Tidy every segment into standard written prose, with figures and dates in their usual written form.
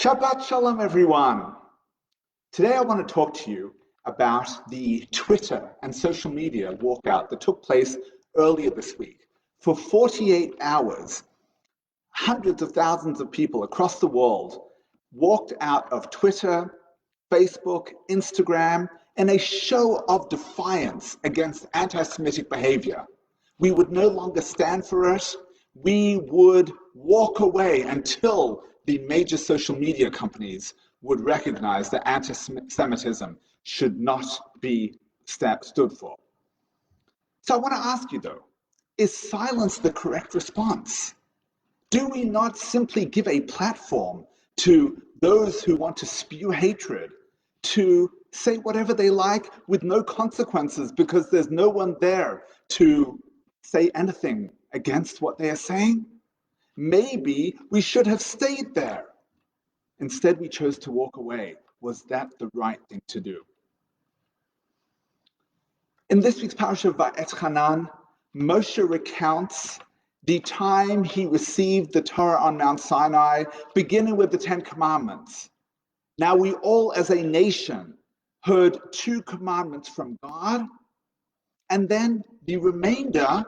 Shabbat Shalom, everyone. Today I want to talk to you about the Twitter and social media walkout that took place earlier this week. For 48 hours, hundreds of thousands of people across the world walked out of Twitter, Facebook, Instagram in a show of defiance against anti-Semitic behavior. We would no longer stand for it. We would walk away until the major social media companies would recognize that anti-Semitism should not be stood for. So I want to ask you though, is silence the correct response? Do we not simply give a platform to those who want to spew hatred, to say whatever they like with no consequences because there's no one there to say anything against what they are saying? Maybe we should have stayed there. Instead, we chose to walk away. Was that the right thing to do? In this week's parasha of Vaetchanan, Moshe recounts the time he received the Torah on Mount Sinai, beginning with the Ten Commandments. Now we all as a nation heard 2 commandments from God, and then the remainder,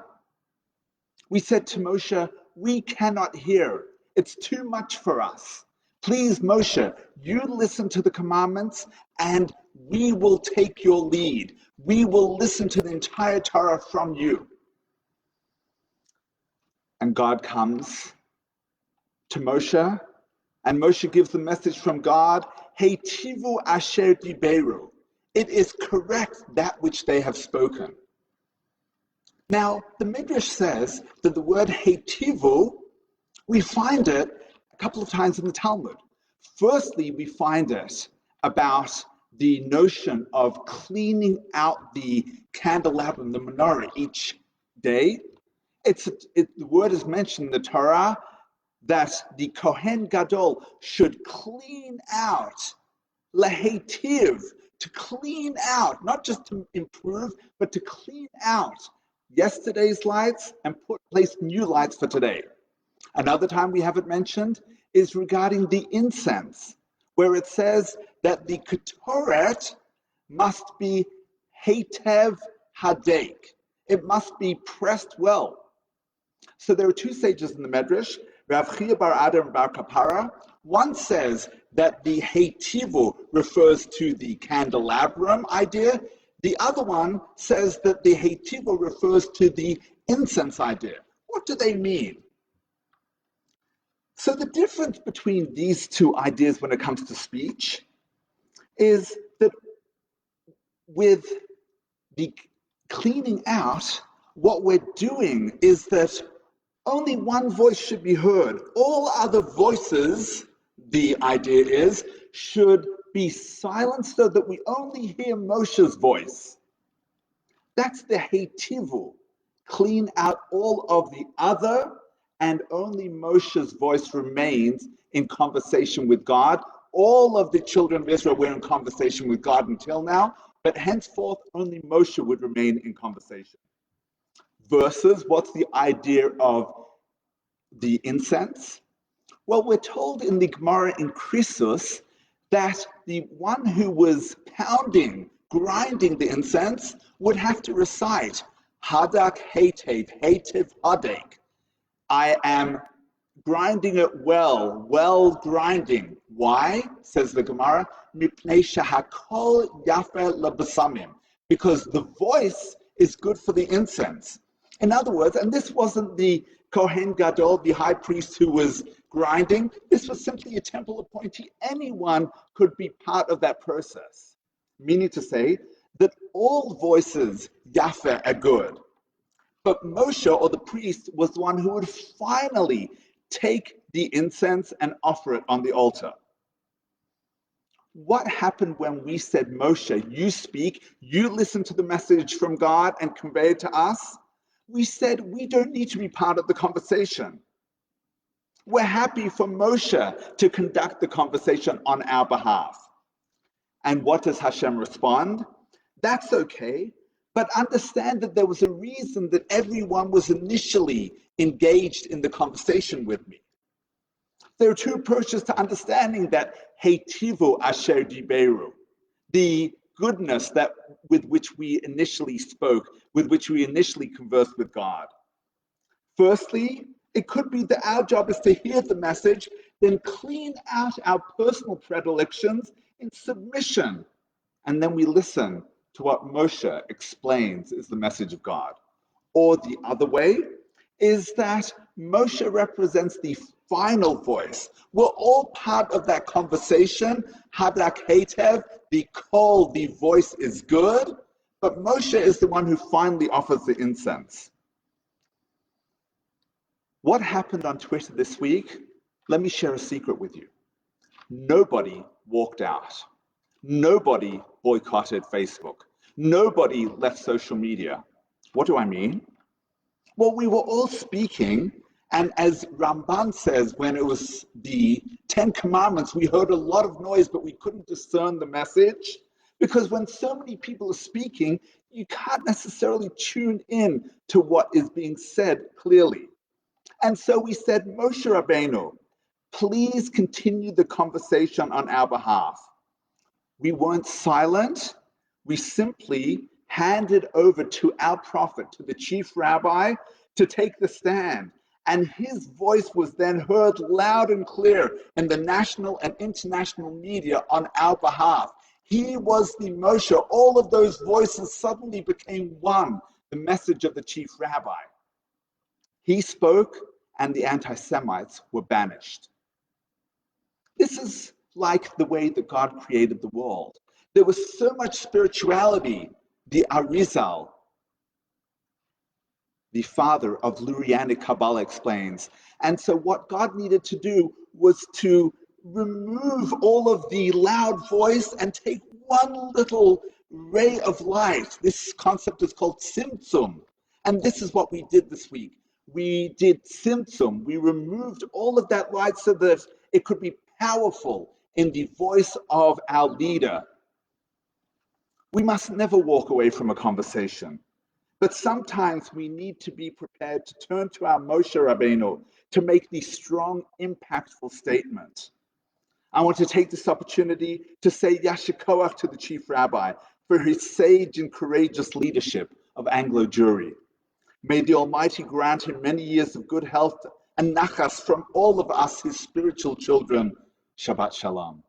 we said to Moshe, we cannot hear. It's too much for us. Please, Moshe, you listen to the commandments and we will take your lead. We will listen to the entire Torah from you. And God comes to Moshe, and Moshe gives the message from God, Heitivo asher diberu. It is correct that which they have spoken. Now, the Midrash says that the word Heitivo, we find it a couple of times in the Talmud. Firstly, we find it about the notion of cleaning out the candelabrum, the menorah, each day. The word is mentioned in the Torah that the Kohen Gadol should clean out, laheitiv, to clean out, not just to improve, but to clean out yesterday's lights and place new lights for today. Another time we have it mentioned is regarding the incense, where it says that the ketoret must be heitev hadek. It must be pressed well. So there are 2 sages in the Medrash, Rav Chia bar Ada and bar Kapara. One says that the Heitivo refers to the candelabrum idea. The other one says that the Heitivo refers to the incense idea. What do they mean? So the difference between these 2 ideas when it comes to speech is that with the cleaning out, what we're doing is that only one voice should be heard. All other voices, the idea is, should be silenced so that we only hear Moshe's voice. That's the Heitivu. Clean out all of the other, and only Moshe's voice remains in conversation with God. All of the children of Israel were in conversation with God until now, but henceforth only Moshe would remain in conversation. Versus, what's the idea of the incense? Well, we're told in the Gemara in Krisus that the one who was grinding the incense, would have to recite Hadak Heitev, Heitev Hadek. I am grinding it well grinding. Why? Says the Gemara, Mipnei shehakol yafer lebesamim, because the voice is good for the incense. In other words, and this wasn't the Kohen Gadol, the high priest who was grinding, this was simply a temple appointee. Anyone could be part of that process. Meaning to say that all voices, yafer, are good. But Moshe, or the priest, was the one who would finally take the incense and offer it on the altar. What happened when we said, Moshe, you speak, you listen to the message from God and convey it to us? We said, we don't need to be part of the conversation. We're happy for Moshe to conduct the conversation on our behalf. And what does Hashem respond? That's okay, but understand that there was a reason that everyone was initially engaged in the conversation with me. There are two approaches to understanding that Heitivo asher diberu, the goodness that with which we initially spoke, with which we initially conversed with God. Firstly, it could be that our job is to hear the message, then clean out our personal predilections in submission, and then we listen to what Moshe explains is the message of God. Or the other way is that Moshe represents the final voice. We're all part of that conversation. Hadak Heitev, the call, the voice is good, but Moshe is the one who finally offers the incense. What happened on Twitter this week? Let me share a secret with you. Nobody walked out. Nobody boycotted Facebook. Nobody left social media. What do I mean? Well, we were all speaking, and as Ramban says, when it was the 10 Commandments, we heard a lot of noise, but we couldn't discern the message. Because when so many people are speaking, you can't necessarily tune in to what is being said clearly. And so we said, Moshe Rabbeinu, please continue the conversation on our behalf. We weren't silent. We simply handed over to our prophet, to the chief rabbi, to take the stand. And his voice was then heard loud and clear in the national and international media on our behalf. He was the Moshe. All of those voices suddenly became one, the message of the chief rabbi. He spoke, and the anti-Semites were banished. This is like the way that God created the world. There was so much spirituality. The Arizal, the father of Lurianic Kabbalah, explains. And so what God needed to do was to remove all of the loud voice and take one little ray of light. This concept is called Simpson. And this is what we did this week. We did Simpson. We removed all of that light so that it could be powerful in the voice of our leader. We must never walk away from a conversation, but sometimes we need to be prepared to turn to our Moshe Rabbeinu to make the strong, impactful statement. I want to take this opportunity to say Yasher Koach to the Chief Rabbi for his sage and courageous leadership of Anglo Jewry. May the Almighty grant him many years of good health and nachas from all of us, his spiritual children. Shabbat Shalom.